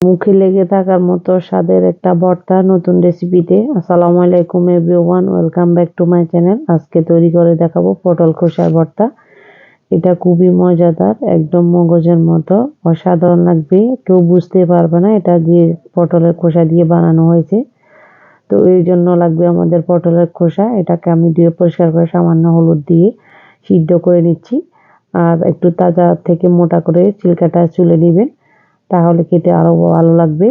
মুখে লেগে থাকার মতো স্বাদের একটা ভর্তা নতুন রেসিপিতে। আসসালামু আলাইকুম everyone, welcome back to my channel. আজকে তৈরি করে দেখাবো পটল খোসার ভর্তা। এটা খুবই মজাদার, একদম মগজের মতো অসাধারণ লাগবে। কেউ বুঝতে পারবে না এটা দিয়ে পটলের খোসা দিয়ে বানানো হয়েছে। তো এই জন্য লাগবে আমাদের পটলের খোসা। এটাকে আমি ধুয়ে পরিষ্কার করে সামান্য হলুদ দিয়ে সিদ্ধ করে নিচ্ছি। আর একটু তাজা থেকে মোটা করে ছিলকাটা চুলে নেবেন, তাহলে খেতে আরো ভালো লাগবে।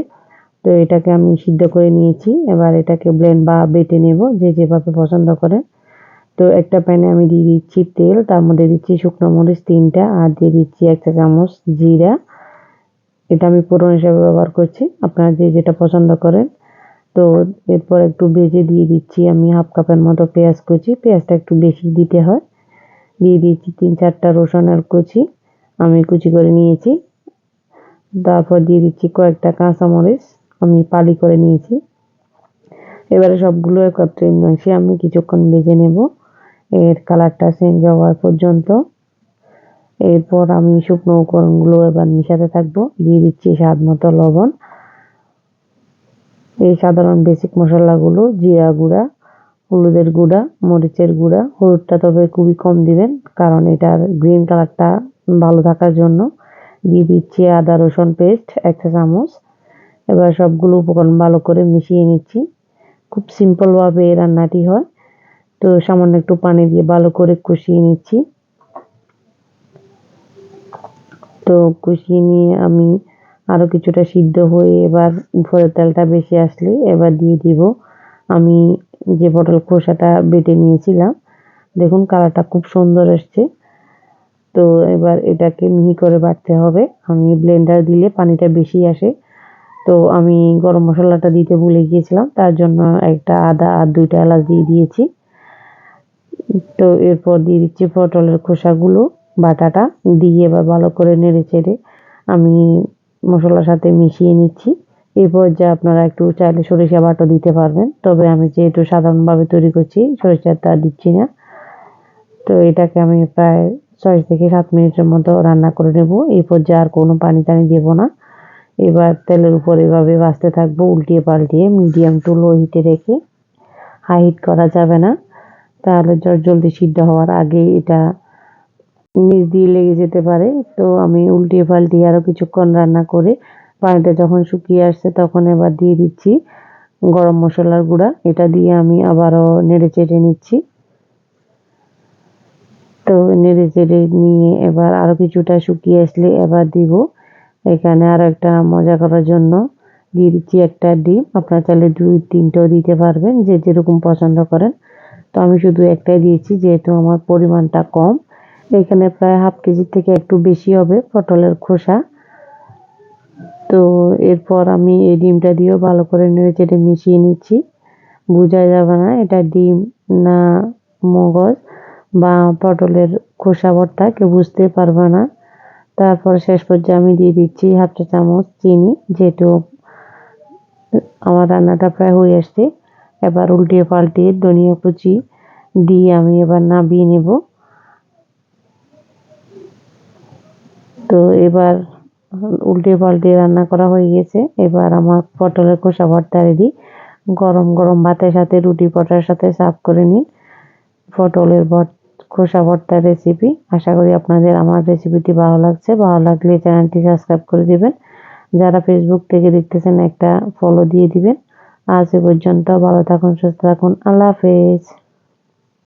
তো এটাকে আমি সিদ্ধ করে নিয়েছি। এবার এটাকে ব্লেন্ড বা বেটে নেব, যে যেভাবে পছন্দ করেন। তো একটা প্যানে আমি দিয়ে দিচ্ছি তেল, তার মধ্যে দিচ্ছি শুকনো মরিচ 3টা, আর দিয়ে দিচ্ছি 1 চা চামচ জিরা। এটা আমি ফোড়ন হিসেবে ব্যবহার করছি, আপনারা যে যেটা পছন্দ করেন। তো এরপর একটু ভেজে দিয়ে দিচ্ছি আমি হাফ কাপের মতো পেঁয়াজ কুচি। পেঁয়াজটা একটু বেশি দিতে হয়। দিয়ে দিচ্ছি 3-4টা রসুনের কুচি, আমি কুচি করে নিয়েছি। তারপর দিয়ে দিচ্ছি কয়েকটা কাঁচামরিচ, আমি ফালি করে নিয়েছি। এবারে সবগুলো একত্রে মিশিয়ে আমি কিছুক্ষণ ভেজে নেব, এর কালারটা চেঞ্জ হওয়ার পর্যন্ত। এরপর আমি শুকনো উপকরণগুলো এবার মিশাতে থাকবো। দিয়ে দিচ্ছি স্বাদ মতো লবণ। এই সাধারণ বেসিক মশলাগুলো জিরা গুঁড়া, হলুদের গুঁড়া, মরিচের গুঁড়া। হলুদটা তবে খুবই কম দিবেন, কারণ এটার গ্রিন কালারটা ভালো থাকার জন্য। দিয়ে দিচ্ছি আদা রসুন পেস্ট 1 চা চামচ। এবার সবগুলো উপকরণ ভালো করে মিশিয়ে নিচ্ছি। খুব সিম্পল ভাবে এই রান্নাটি হয়। তো সামান্য একটু পানি দিয়ে ভালো করে কষিয়ে নিচ্ছি। তো কষিয়ে নিয়ে আমি আরো কিছুটা সিদ্ধ হয়ে এবার উপরের তেলটা বেশি আসলে এবার দিয়ে দিব আমি যে পটল খোসাটা বেটে নিয়েছিলাম। দেখুন কালারটা খুব সুন্দর এসছে। তো এবার এটাকে মিহি করে বাটতে হবে। আমি ব্লেন্ডার দিলে পানিটা বেশি আসে। তো আমি গরম মশলাটা দিতে ভুলে গিয়েছিলাম, তার জন্য একটা আদা আর 2টা এলাচ দিয়ে দিয়েছি। তো এরপর দিয়ে দিচ্ছি পটলের খোসাগুলো, বাটাটা দিয়ে এবার ভালো করে নেড়ে চেড়ে আমি মশলার সাথে মিশিয়ে নিচ্ছি। এরপর যা আপনারা একটু চাইলে সরিষা বাটা দিতে পারবেন, তবে আমি যেহেতু সাধারণভাবে তৈরি করছি সরিষাটা দিচ্ছি না। তো এটাকে আমি প্রায় 6 থেকে 7 মিনিটের মতো রান্না করে নেব। এই পর্যায়ে আর কোনো পানি টানি দেব না। এবার তেলের উপর এভাবে ভাজতে থাকবো উল্টিয়ে পাল্টিয়ে, মিডিয়াম টু লো হিটে রেখে। হাই হিট করা যাবে না, তাহলে জলদি সিদ্ধ হওয়ার আগে এটা নিচ দিয়ে লেগে যেতে পারে। তো আমি উল্টিয়ে পাল্টিয়ে আরো কিছুক্ষণ রান্না করে পানিটা যখন শুকিয়ে আসছে, তখন এবার দিয়ে দিচ্ছি গরম মশলার গুঁড়া। এটা দিয়ে আমি আবারও নেড়ে চেড়ে নিচ্ছি। তো নেড়ে চেড়ে নিয়ে এবার আরো কিছুটা শুকিয়ে আসলে এবার দিব এখানে আরো একটা মজা করার জন্য দিয়ে দিচ্ছি একটা ডিম। আপনারা চাইলে 2-3টাও দিতে পারবেন, যে যেরকম পছন্দ করেন। তো আমি শুধু একটাই দিয়েছি, যেহেতু আমার পরিমাণটা কম। এখানে প্রায় হাফ কেজি থেকে একটু বেশি হবে পটলের খোসা। তো এরপর আমি এই ডিমটা দিয়েও ভালো করে নেড়েচেড়ে মিশিয়ে নিচ্ছি। বোঝা যাবে না এটা ডিম না মগজ বা পটলের খোসা ভর্তা, কেউ বুঝতে পারবে না। তারপর শেষ পর্যায়ে আমি দিয়ে দিচ্ছি হাফ চা চামচ চিনি, যেহেতু আমার রান্নাটা প্রায় হয়ে আসছে। এবার উল্টিয়ে পাল্টিয়ে ধনিয়া কুচি দিয়ে আমি এবার নামিয়ে নেব। তো এবার উল্টে পাল্টে রান্না করা হয়ে গেছে। এবার আমার পটলের খোসা ভর্তা রেডি। গরম গরম ভাতের সাথে, রুটি পরোটার সাথে সার্ভ করে নিন পটলের খোসা ভর্তার রেসিপি। আশা করি আপনাদের আমার রেসিপিটি ভালো লাগছে। ভালো লাগলে চ্যানেলটি সাবস্ক্রাইব করে দিবেন। যারা ফেসবুক থেকে দেখতেছেন একটা ফলো দিয়ে দিবেন। আজ এ পর্যন্ত, ভালো থাকুন, সুস্থ থাকুন, আল্লাহ হাফেজ।